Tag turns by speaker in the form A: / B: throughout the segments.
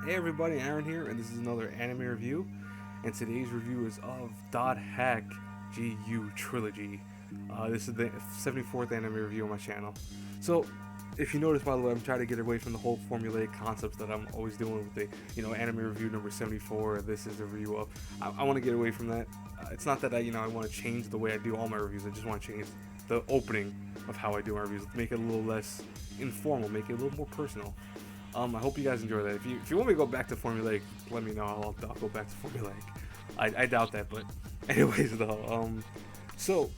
A: Hey everybody, Aaron here, and this is another anime review. And today's review is of Dot Hack GU Trilogy. This is the 74th anime review on my channel. So, if you notice, by the way, I'm trying to get away from the whole formulaic concepts that I'm always doing with the, anime review number 74. This is the review of. I want to get away from that. It's not that I want to change the way I do all my reviews. I just want to change the opening of how I do my reviews, make it a little less informal, make it a little more personal. I hope you guys enjoy that. If you want me to go back to formulaic, let me know. I'll go back to formulaic. I doubt that, but anyways though. So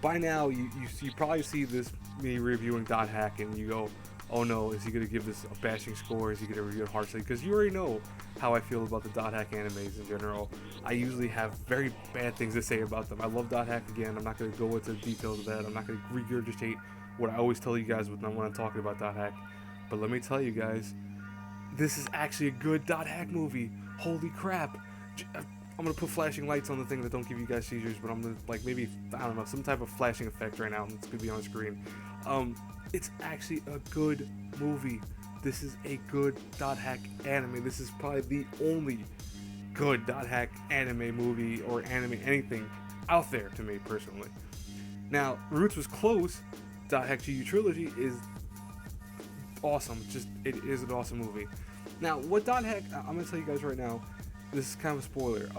A: by now you probably see this me reviewing Dot Hack and you go, oh no, is he gonna give this a bashing score? Is he gonna review it harshly? Because you already know how I feel about the Dot Hack animes in general. I usually have very bad things to say about them. I love Dot Hack again. I'm not gonna go into the details of that. I'm not gonna regurgitate what I always tell you guys when I'm talking about Dot Hack. But let me tell you guys, this is actually a good Dot Hack movie. Holy crap. I'm gonna put flashing lights on the thing that don't give you guys seizures, but I'm gonna, like, maybe, I don't know, some type of flashing effect right now. It's gonna be on the screen. It's actually a good movie. This is a good Dot Hack anime. This is probably the only good Dot Hack anime movie or anime anything out there to me personally. Now, Roots was close. Dot Hack GU Trilogy is awesome. It is an awesome movie. Now, what Dot Hack, I'm gonna tell you guys right now, this is kind of a spoiler.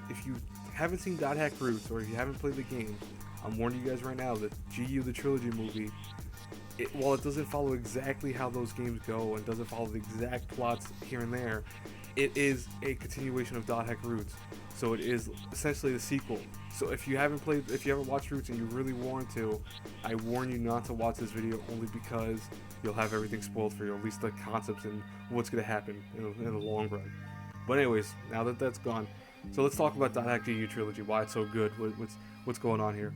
A: If you haven't seen Dot Hack Roots or if you haven't played the game, I'm warning you guys right now that GU the Trilogy movie, while it doesn't follow exactly how those games go and doesn't follow the exact plots here and there, it is a continuation of Dot Hack Roots. So it is essentially the sequel. So if you haven't watched Roots and you really want to, I warn you not to watch this video, only because you'll have everything spoiled for you, at least the concepts and what's going to happen in the long run. But anyways, now that that's gone, so let's talk about Dot Hack GU Trilogy, why it's so good, what's going on here.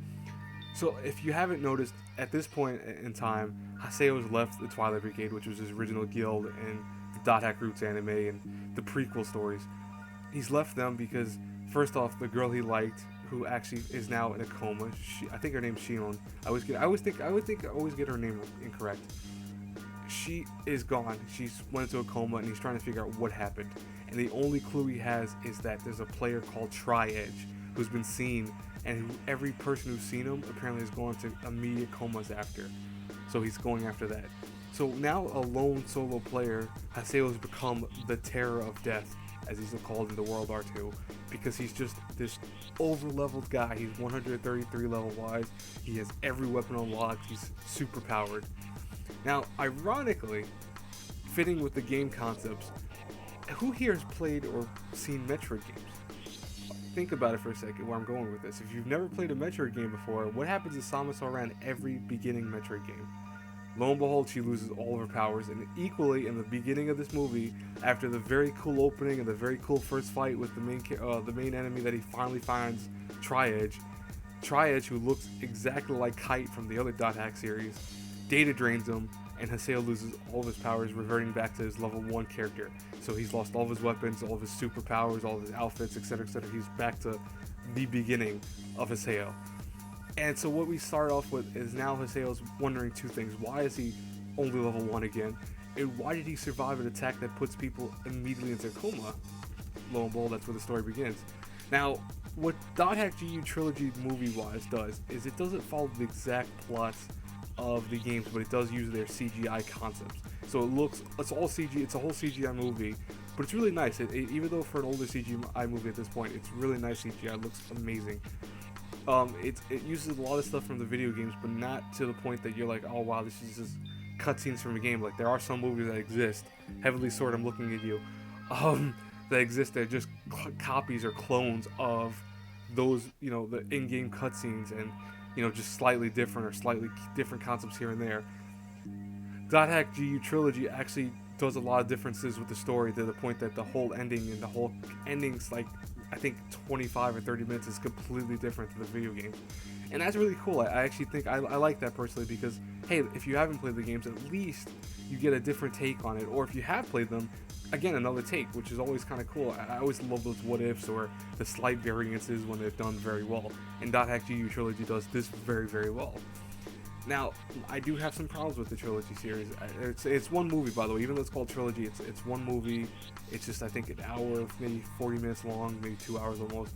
A: So if you haven't noticed, at this point in time, Haseo's left the Twilight Brigade, which was his original guild in the Dot Hack Roots anime and the prequel stories. He's left them because, first off, the girl he liked, who actually is now in a coma, I think her name's Shion. I always get her name incorrect. She is gone. She's went into a coma, and he's trying to figure out what happened. And the only clue he has is that there's a player called Tri-Edge who's been seen, and every person who's seen him apparently has gone to immediate comas after. So he's going after that. So now a lone solo player, Haseo has become the Terror of Death, as he's called in the World R2, because he's just this over-leveled guy. He's 133 level-wise. He has every weapon unlocked. He's super powered. Now, ironically, fitting with the game concepts, who here has played or seen Metroid games? Think about it for a second, where I'm going with this. If you've never played a Metroid game before, what happens is Samus around every beginning Metroid game. Lo and behold, she loses all of her powers, and equally in the beginning of this movie, after the very cool opening and the very cool first fight with the main enemy that he finally finds, Tri-Edge, who looks exactly like Kite from the other Dot Hack series, data drains him, and Haseo loses all of his powers, reverting back to his level 1 character. So he's lost all of his weapons, all of his superpowers, all of his outfits, etc., etc. He's back to the beginning of Haseo. And so what we start off with is now Haseo's wondering two things. Why is he only level 1 again? And why did he survive an attack that puts people immediately into a coma? Lo and behold, that's where the story begins. Now, what Dot Hack GU Trilogy movie-wise does is it doesn't follow the exact plots of the games, but it does use their CGI concepts. So it's all CG, it's a whole CGI movie, but it's really nice. Even though for an older CGI movie at this point, it's really nice CGI, it looks amazing. It uses a lot of stuff from the video games, but not to the point that you're like, oh wow, this is just cutscenes from a game. Like, there are some movies that exist, Heavenly Sword, I'm looking at you, that exist, they're just copies or clones of those, the in-game cutscenes, and just slightly different or slightly different concepts here and there. Dot Hack GU Trilogy actually does a lot of differences with the story, to the point that the whole ending's like, I think 25 or 30 minutes is completely different to the video games. And that's really cool. I actually think I like that personally, because, hey, if you haven't played the games, at least you get a different take on it. Or if you have played them, again, another take, which is always kind of cool. I always love those what-ifs or the slight variances when they're done very well. And Dot Hack GU Trilogy does this very, very well. Now, I do have some problems with the Trilogy series. It's one movie, by the way. Even though it's called Trilogy, it's one movie. It's just, I think, an hour, maybe 40 minutes long, maybe 2 hours almost.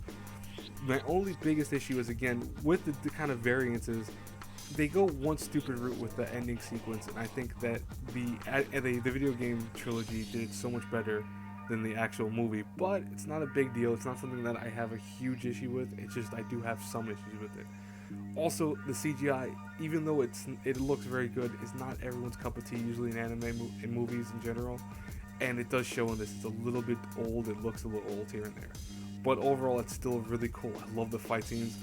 A: My only biggest issue is, again, with the kind of variances, they go one stupid route with the ending sequence, and I think that the video game Trilogy did so much better than the actual movie. But it's not a big deal. It's not something that I have a huge issue with. It's just I do have some issues with it. Also, the CGI, even though it looks very good, is not everyone's cup of tea. Usually in anime in movies in general, and it does show in this. It's a little bit old. It looks a little old here and there, but overall, it's still really cool. I love the fight scenes.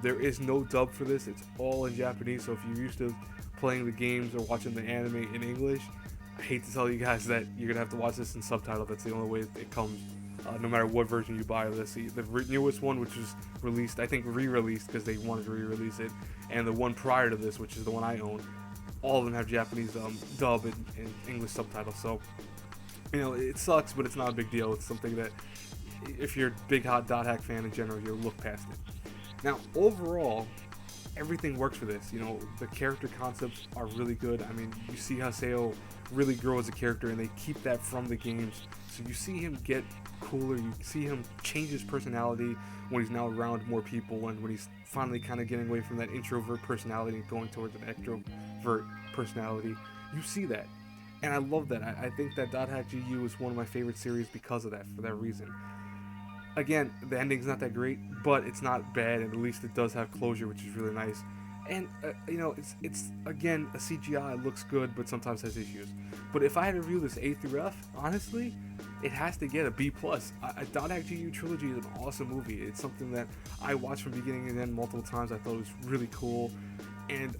A: There is no dub for this. It's all in Japanese. So if you're used to playing the games or watching the anime in English, I hate to tell you guys that you're gonna have to watch this in subtitle. That's the only way it comes. No matter what version you buy of this, the newest one, which was released, I think re-released because they wanted to re-release it, and the one prior to this, which is the one I own, all of them have Japanese dub and English subtitles. So, it sucks, but it's not a big deal. It's something that, if you're a big hot dot hack fan in general, you'll look past it. Now, overall, everything works for this. The character concepts are really good. I mean, you see Haseo really grow as a character, and they keep that from the games. So you see him get cooler. You see him change his personality when he's now around more people, and when he's finally kind of getting away from that introvert personality and going towards an extrovert personality. You see that, and I love that. I think that Dot Hack GU is one of my favorite series because of that, for that reason. Again, the ending's not that great, but it's not bad, and at least it does have closure, which is really nice. And it's again, a CGI looks good, but sometimes has issues. But if I had to review this A through F, honestly, it has to get a B plus. Dot Hack GU Trilogy is an awesome movie. It's something that I watched from beginning and end multiple times. I thought it was really cool, and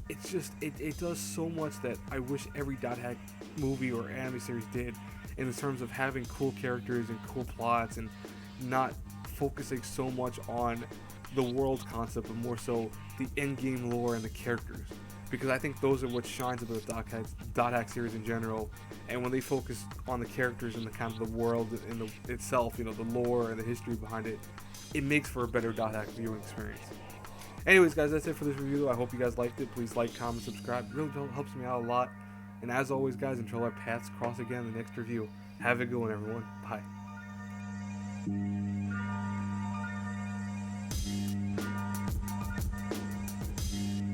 A: it's just it does so much that I wish every Dot Hack movie or anime series did, in terms of having cool characters and cool plots, and not focusing so much on the world concept, but more so the in-game lore and the characters, because I think those are what shines about the Dot Hack series in general. And when they focus on the characters and the kind of the world and itself, the lore and the history behind it, it makes for a better Dot Hack viewing experience. Anyways, guys, that's it for this review. I hope you guys liked it. Please like, comment, subscribe. It really helps me out a lot. And as always, guys, until our paths cross again in the next review, have a good one, everyone. Bye.